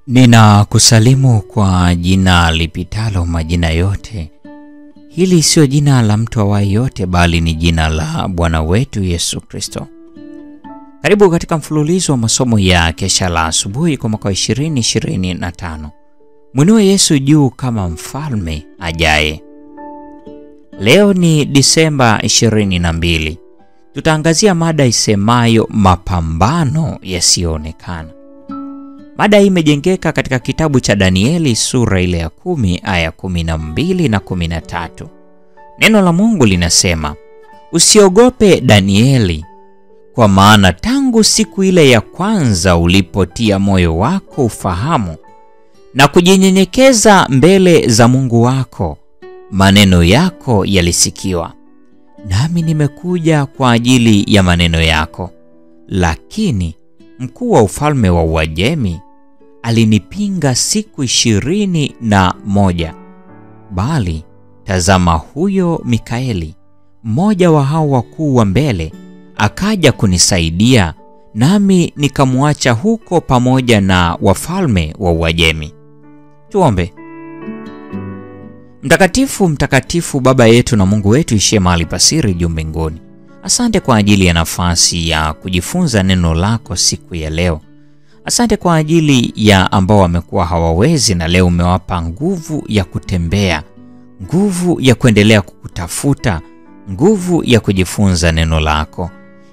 Ninakusalimu kwa jina lipitalo majina yote. Hili sio jina la mtu awaye yote, bali ni jina la Bwana wetu Yesu Kristo. Karibu katika mfululizo wa masomo ya kesha la asubuhi kwa mwaka 2025. Mwinue Yesu juu kama mfalme ajaye. Leo ni Disemba 22. Tutaangazia mada isemayo mapambano yasiyoonekana. Mada hii imejengeka katika kitabu cha Danieli sura ile ya 10 aya 12 na 13. Neno la Mungu linasema, "Usiogope Danieli, kwa maana tangu siku ile ya kwanza ulipotia moyo wako ufahamu na kujinyenyekeza mbele za Mungu wako, maneno yako yalisikiwa. Nami nimekuja kwa ajili ya maneno yako. Lakini mkuu wa ufalme wa Uajemi alinipinga siku 21. Bali tazama, huyo Mikaeli, mmoja wa hao wakuu wa mbele, akaja kunisaidia, nami nikamwacha huko pamoja na wafalme wa Uajemi." Tuombe. Mtakatifu, mtakatifu, Baba yetu na Mungu wetu ishiye mahali pasiri juu mbinguni, asante kwa ajili ya nafasi ya kujifunza neno lako siku ya leo. Asante kwa ajili ya ambao wamekuwa hawawezi, na leo umewapa nguvu ya kutembea, nguvu ya kuendelea kukutafuta, nguvu ya kujifunza neno lako.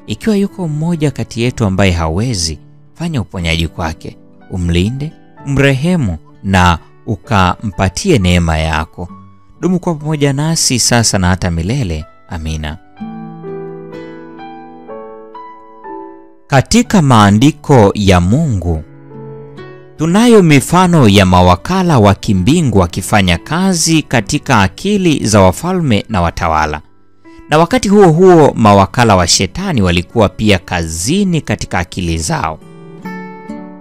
Ikiwa yuko mmoja kati yetu ambaye hawezi, fanya uponyaji kwake, umlinde, umrehemu na ukampatie neema yako. Dumu kwa pamoja nasi sasa na hata milele. Amina. Katika maandiko ya Mungu tunayo mifano ya mawakala wa kimbingu wakifanya kazi katika akili za wafalme na watawala. Na wakati huo huo mawakala wa shetani walikuwa pia kazini katika akili zao.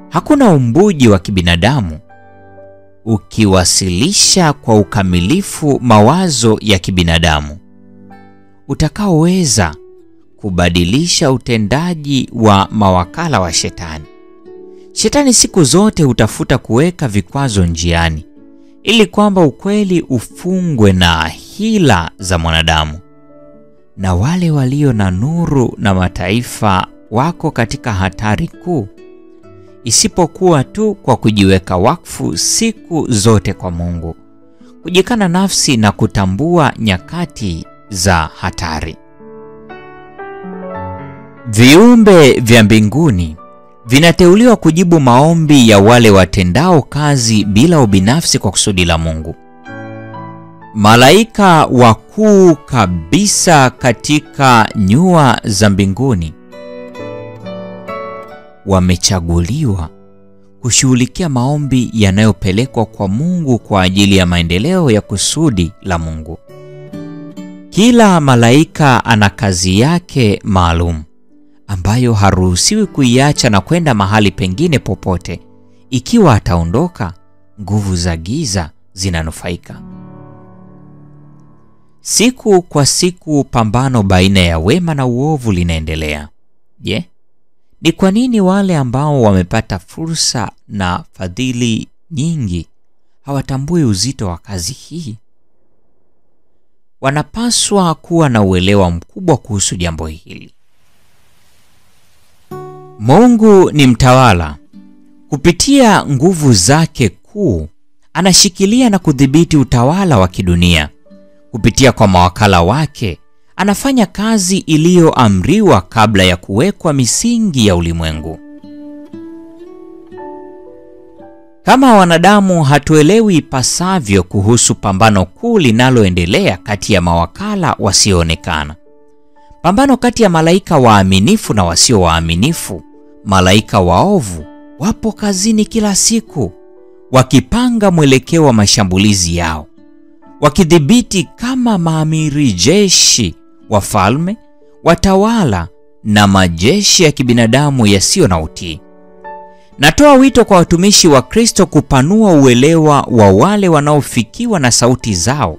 Hakuna umbuji wa kibinadamu ukiwasilisha kwa ukamilifu mawazo ya kibinadamu utakaoweza kubadilisha utendaji wa mawakala wa shetani. Shetani siku zote hutafuta kuweka vikwazo njiani ili kwamba ukweli ufungwe na hila za mwanadamu. Na wale walio na nuru na mataifa wako katika hatari kuu, isipokuwa tu kwa kujiweka wakfu siku zote kwa Mungu, kujikana nafsi na kutambua nyakati za hatari. Viumbe vya mbinguni vinateuliwa kujibu maombi ya wale watendao kazi bila ubinafsi kwa kusudi la Mungu. Malaika wakuu kabisa katika nyua za mbinguni wamechaguliwa kushughulikia maombi yanayopelekwa kwa Mungu kwa ajili ya maendeleo ya kusudi la Mungu. Kila malaika ana kazi yake maalum ambayo haruhusiwi kuiacha na kwenda mahali pengine popote. Ikiwa ataondoka, nguvu za giza zinanufaika. Siku kwa siku pambano baina ya wema na uovu linaendelea. Je, ni kwa nini wale ambao wamepata fursa na fadhili nyingi hawatambui uzito wa kazi hii? Wanapaswa kuwa na uelewa mkubwa kuhusu jambo hili. Mungu ni mtawala. Kupitia nguvu zake kuu, anashikilia na kudhibiti utawala wa kidunia. Kupitia kwa mawakala wake, anafanya kazi iliyoamriwa kabla ya kuwekwa misingi ya ulimwengu. Kama wanadamu hatuelewi ipasavyo kuhusu pambano kuu linaloendelea kati ya mawakala wasioonekana. Pambano kati ya malaika waaminifu na wasio waaminifu. Malaika waovu wapo kazini kila siku, wakipanga mwelekeo wa mashambulizi yao, wakidhibiti kama maamiri jeshi, wafalme, watawala na majeshi ya kibinadamu yasiyo na utii. Natoa wito kwa watumishi wa Kristo kupanua uelewa wa wale wanaofikiwa na sauti zao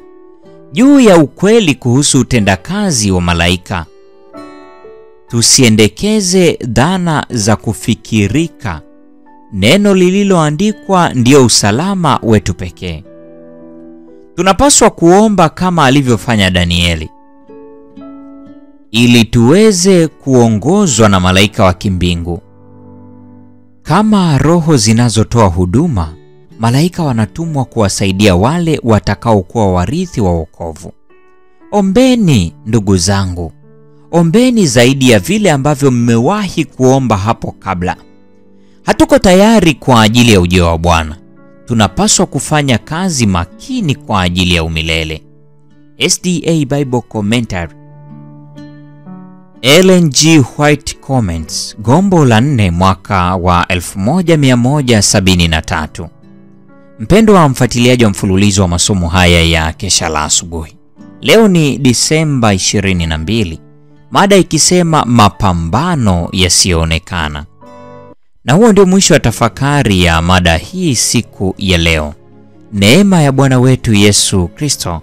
juu ya ukweli kuhusu utendakazi wa malaika. Tusiendekeze dhana za kufikirika Neno lililoandikwa ndio usalama wetu pekee. Tunapaswa kuomba kama alivyofanya Danieli, ili tuweze kuongozwa na malaika wa kimbingu. Kama roho zinazotoa huduma, malaika wanatumwa kuwasaidia wale watakaokuwa warithi wa wokovu. Ombeni ndugu zangu, ombeni zaidi ya vile ambavyo mmewahi kuomba hapo kabla. Hatuko tayari kwa ajili ya ujio wa Bwana. Tunapaswa kufanya kazi makini kwa ajili ya umilele. SDA Bible Commentary, Ellen G. White Comments, gombo la 4 mwaka wa 1173. Mpendwa wa mfuatiliaji wa mfululizo wa masomo haya ya kesha la asubuhi. Leo ni Disemba 22, mada ikisema mapambano yasiyoonekana. Na huo ndio mwisho wa tafakari ya mada hii siku ya leo. Neema ya Bwana wetu Yesu Kristo,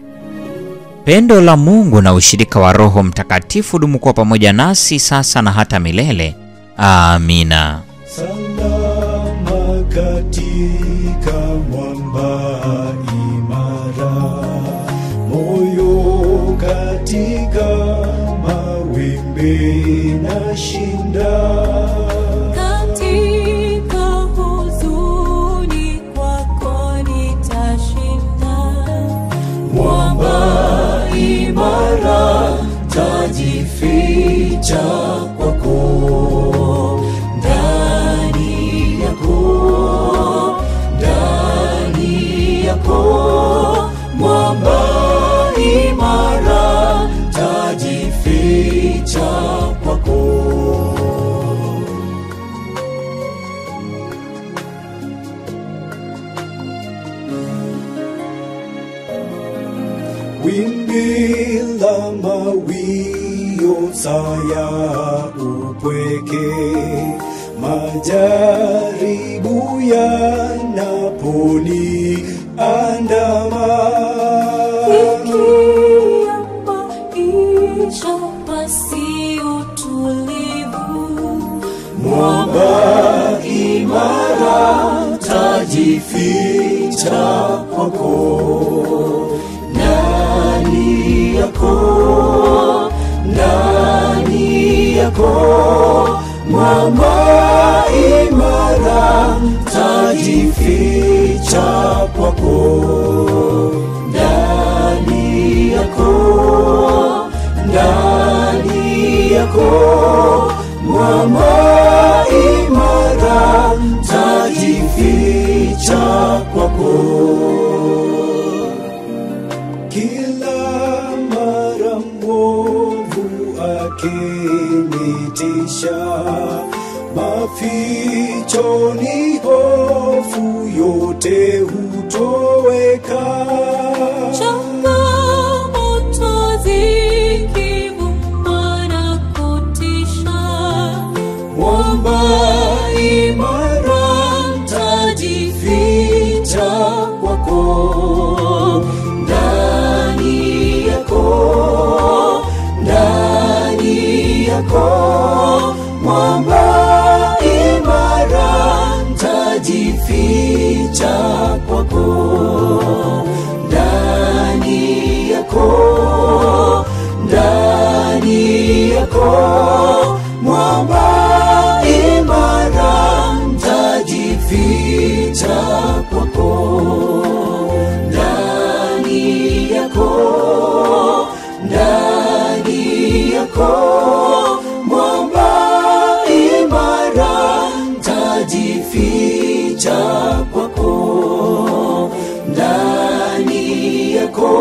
pendo la Mungu na ushirika wa Roho Mtakatifu dumu kwa pamoja nasi sasa na hata milele. Amina. Salama katika mwamba imara, moyo katika mawimbi na shinda. Katika huzuni kwako nitashinda. Mwamba imara, tajificha kwako. Ndani yako, mwamba imara, tajificha kwako. Wimbi la mawio saya upweke, majaribu yanaponi andama. Nikiambaisha pasi utulivu. Mwamba imara, tajificha kwako. Ndani yako, mwamba imara, tajificha kwako. Ndani yako, mwamba imara, tajificha kwako. Kila mara mwovu akinitisha, mafichoni hofu yote hutoweka. Changamoto zikivuma na kutisha, Mwamba imara, tajificha kwako. Ndani yako, mwamba imara, tajificha kwako. Ndani yako, mwamba imara, tajificha kwako. Ndani yako, mwamba imara, tajificha kwako. Ndani yako,